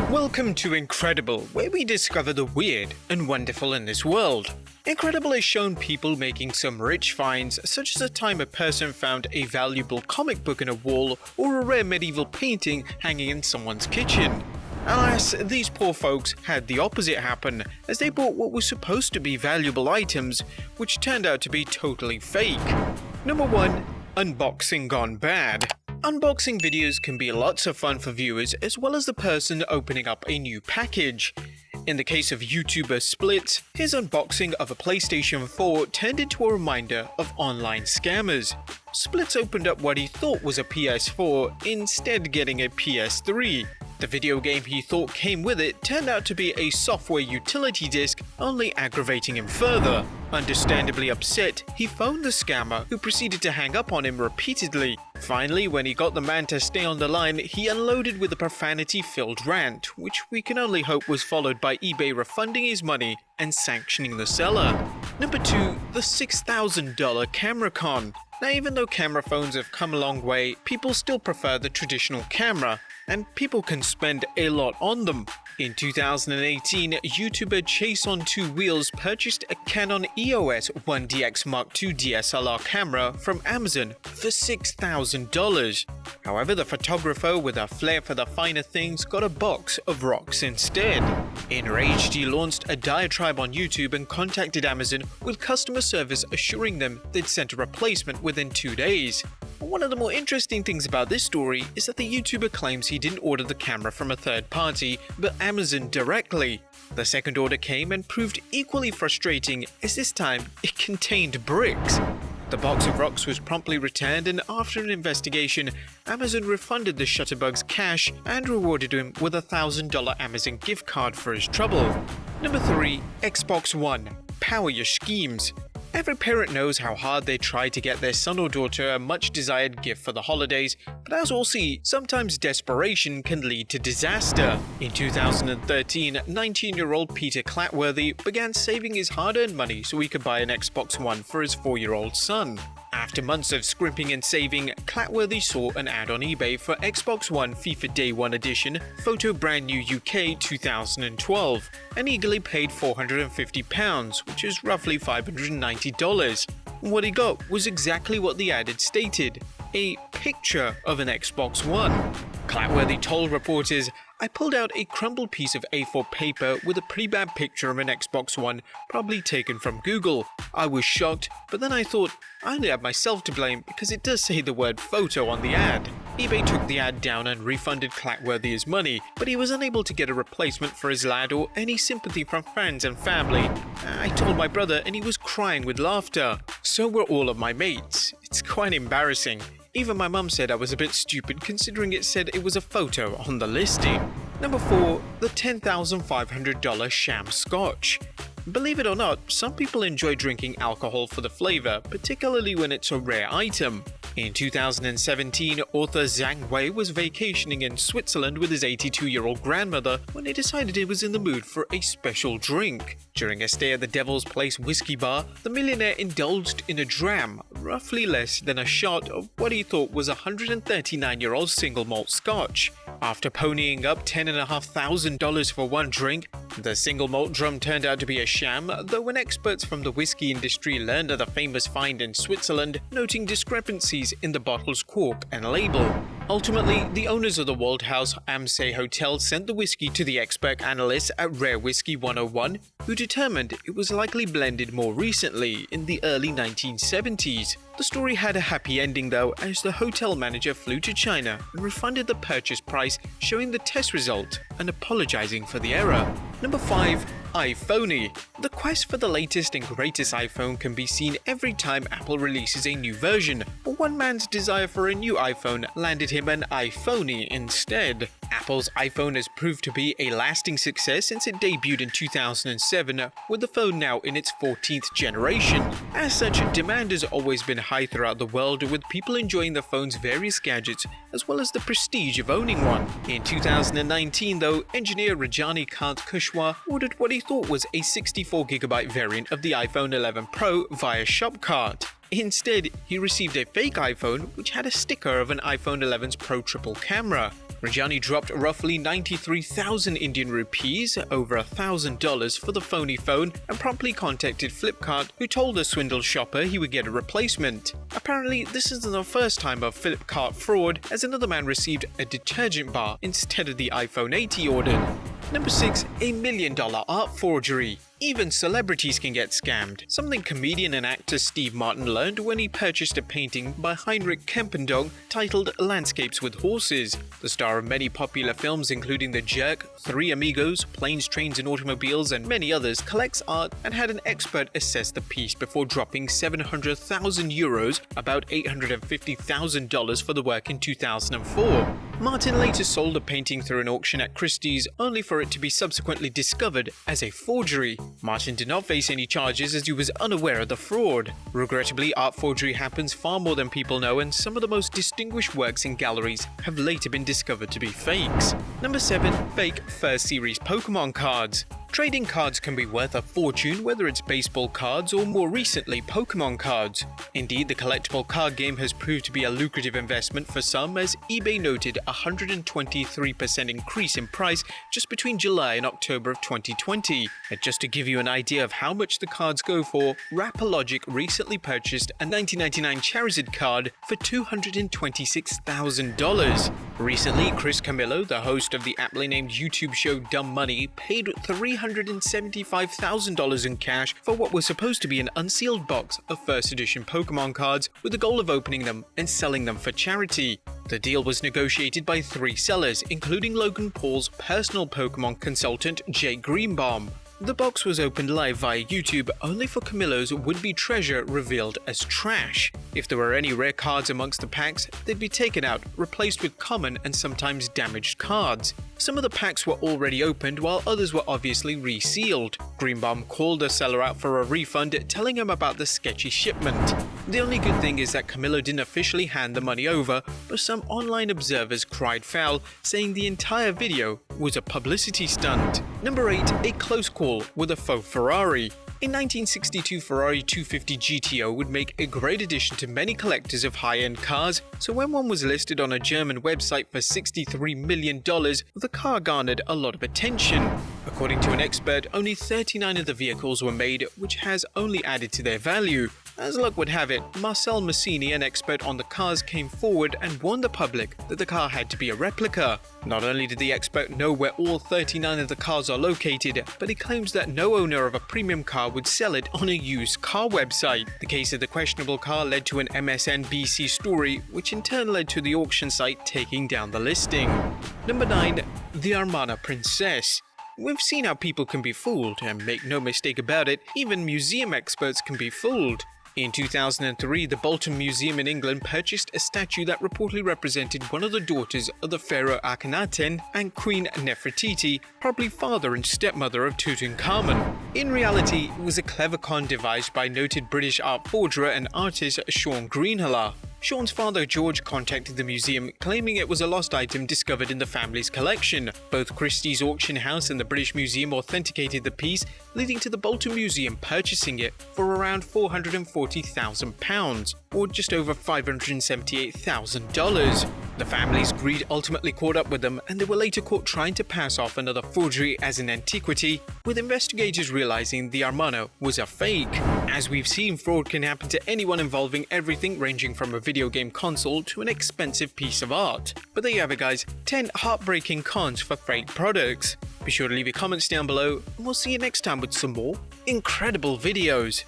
Welcome to Incredible, where we discover the weird and wonderful in this world. Incredible has shown people making some rich finds, such as the time a person found a valuable comic book in a wall or a rare medieval painting hanging in someone's kitchen. Alas, these poor folks had the opposite happen, as they bought what was supposed to be valuable items, which turned out to be totally fake. Number 1. Unboxing gone bad. Unboxing videos can be lots of fun for viewers as well as the person opening up a new package. In the case of YouTuber Splits, his unboxing of a PlayStation 4 turned into a reminder of online scammers. Splits opened up what he thought was a PS4, instead getting a PS3. The video game he thought came with it turned out to be a software utility disc, only aggravating him further. Understandably upset, he phoned the scammer, who proceeded to hang up on him repeatedly. Finally, when he got the man to stay on the line, he unloaded with a profanity-filled rant, which we can only hope was followed by eBay refunding his money and sanctioning the seller. Number 2. The $6,000 camera con. Now, even though camera phones have come a long way, people still prefer the traditional camera, and people can spend a lot on them. In 2018, YouTuber Chase on Two Wheels purchased a Canon EOS 1DX Mark II DSLR camera from Amazon for $6,000. However, the photographer with a flair for the finer things got a box of rocks instead. Enraged, he launched a diatribe on YouTube and contacted Amazon, with customer service assuring them they'd sent a replacement within 2 days. One of the more interesting things about this story is that the YouTuber claims he didn't order the camera from a third party, but Amazon directly. The second order came and proved equally frustrating, as this time it contained bricks. The box of rocks was promptly returned, and after an investigation, Amazon refunded the Shutterbug's cash and rewarded him with a $1,000 Amazon gift card for his trouble. Number 3. Xbox One. Power your schemes. Every parent knows how hard they try to get their son or daughter a much-desired gift for the holidays, but as we'll see, sometimes desperation can lead to disaster. In 2013, 19-year-old Peter Clatworthy began saving his hard-earned money so he could buy an Xbox One for his 4-year-old son. After months of scrimping and saving, Clatworthy saw an ad on eBay for Xbox One FIFA Day 1 Edition, Photo Brand New UK 2012, and eagerly paid £450, which is roughly $590. What he got was exactly what the ad had stated: a picture of an Xbox One. Clatworthy told reporters, "I pulled out a crumbled piece of A4 paper with a pretty bad picture of an Xbox One, probably taken from Google. I was shocked, but then I thought, I only have myself to blame because it does say the word photo on the ad." eBay took the ad down and refunded Clatworthy his money, but he was unable to get a replacement for his lad or any sympathy from friends and family. I told my brother and he was crying with laughter. So were all of my mates. It's quite embarrassing. Even my mum said I was a bit stupid considering it said it was a photo on the listing. Number 4. The $10,500 Sham Scotch. Believe it or not, some people enjoy drinking alcohol for the flavor, particularly when it's a rare item. In 2017, author Zhang Wei was vacationing in Switzerland with his 82-year-old grandmother when he decided he was in the mood for a special drink. During a stay at the Devil's Place whiskey bar, the millionaire indulged in a dram, roughly less than a shot of what he thought was a 139-year-old single malt scotch. After ponying up $10,500 for one drink, the single malt drum turned out to be a sham, though when experts from the whiskey industry learned of the famous find in Switzerland, noting discrepancies in the bottle's cork and label. Ultimately, the owners of the Waldhaus Amsay Hotel sent the whiskey to the expert analysts at Rare Whiskey 101, who determined it was likely blended more recently, in the early 1970s. The story had a happy ending though, as the hotel manager flew to China and refunded the purchase price, showing the test result and apologizing for the error. Number 5. Iphoney. The quest for the latest and greatest iPhone can be seen every time Apple releases a new version, but one man's desire for a new iPhone landed him an Iphoney instead. Apple's iPhone has proved to be a lasting success since it debuted in 2007, with the phone now in its 14th generation. As such, demand has always been high throughout the world, with people enjoying the phone's various gadgets as well as the prestige of owning one. In 2019 though, engineer Rajani Kant Kushwaha ordered what he thought was a 64GB variant of the iPhone 11 Pro via Shopcart. Instead, he received a fake iPhone which had a sticker of an iPhone 11's Pro Triple camera. Rajani dropped roughly 93,000 Indian rupees, over $1,000 for the phony phone, and promptly contacted Flipkart, who told the swindled shopper he would get a replacement. Apparently, this isn't the first time of Flipkart fraud, as another man received a detergent bar instead of the iPhone 8 he ordered. Number 6. $1 million art forgery. Even celebrities can get scammed, something comedian and actor Steve Martin learned when he purchased a painting by Heinrich Kempendong titled Landscapes with Horses. The star of many popular films including The Jerk, Three Amigos, Planes, Trains and Automobiles and many others collects art and had an expert assess the piece before dropping €700,000, about $850,000 for the work in 2004. Martin later sold the painting through an auction at Christie's, only for it to be subsequently discovered as a forgery. Martin did not face any charges as he was unaware of the fraud. Regrettably, art forgery happens far more than people know, and some of the most distinguished works in galleries have later been discovered to be fakes. Number 7. Fake first series Pokemon cards. Trading cards can be worth a fortune, whether it's baseball cards or more recently Pokemon cards. Indeed, the collectible card game has proved to be a lucrative investment for some, as eBay noted a 123% increase in price just between July and October of 2020. And just to give you an idea of how much the cards go for, Rapologic recently purchased a 1999 Charizard card for $226,000. Recently, Chris Camillo, the host of the aptly named YouTube show Dumb Money, paid $375,000 in cash for what was supposed to be an unsealed box of first edition Pokemon cards, with the goal of opening them and selling them for charity. The deal was negotiated by 3 sellers, including Logan Paul's personal Pokemon consultant Jay Greenbaum. The box was opened live via YouTube, only for Camillo's would-be treasure revealed as trash. If there were any rare cards amongst the packs, they'd be taken out, replaced with common and sometimes damaged cards. Some of the packs were already opened, while others were obviously resealed. Greenbaum called the seller out for a refund, telling him about the sketchy shipment. The only good thing is that Camillo didn't officially hand the money over, but some online observers cried foul, saying the entire video was a publicity stunt. Number 8. A close call with a faux Ferrari. In 1962, Ferrari 250 GTO would make a great addition to many collectors of high-end cars, so when one was listed on a German website for $63 million, the car garnered a lot of attention. According to an expert, only 39 of the vehicles were made, which has only added to their value. As luck would have it, Marcel Massini, an expert on the cars, came forward and warned the public that the car had to be a replica. Not only did the expert know where all 39 of the cars are located, but he claims that no owner of a premium car would sell it on a used car website. The case of the questionable car led to an MSNBC story, which in turn led to the auction site taking down the listing. Number 9. The Armada Princess. We've seen how people can be fooled, and make no mistake about it, even museum experts can be fooled. In 2003, the Bolton Museum in England purchased a statue that reportedly represented one of the daughters of the pharaoh Akhenaten and Queen Nefertiti, probably father and stepmother of Tutankhamun. In reality, it was a clever con devised by noted British art forger and artist Sean Greenhalgh. Sean's father George contacted the museum, claiming it was a lost item discovered in the family's collection. Both Christie's auction house and the British Museum authenticated the piece, leading to the Bolton Museum purchasing it for around £440,000, or just over $578,000. The family's greed ultimately caught up with them, and they were later caught trying to pass off another forgery as an antiquity, with investigators realizing the Armada was a fake. As we've seen, fraud can happen to anyone involving everything ranging from a video game console to an expensive piece of art. But there you have it, guys, 10 heartbreaking cons for fake products. Be sure to leave your comments down below, and we'll see you next time with some more incredible videos.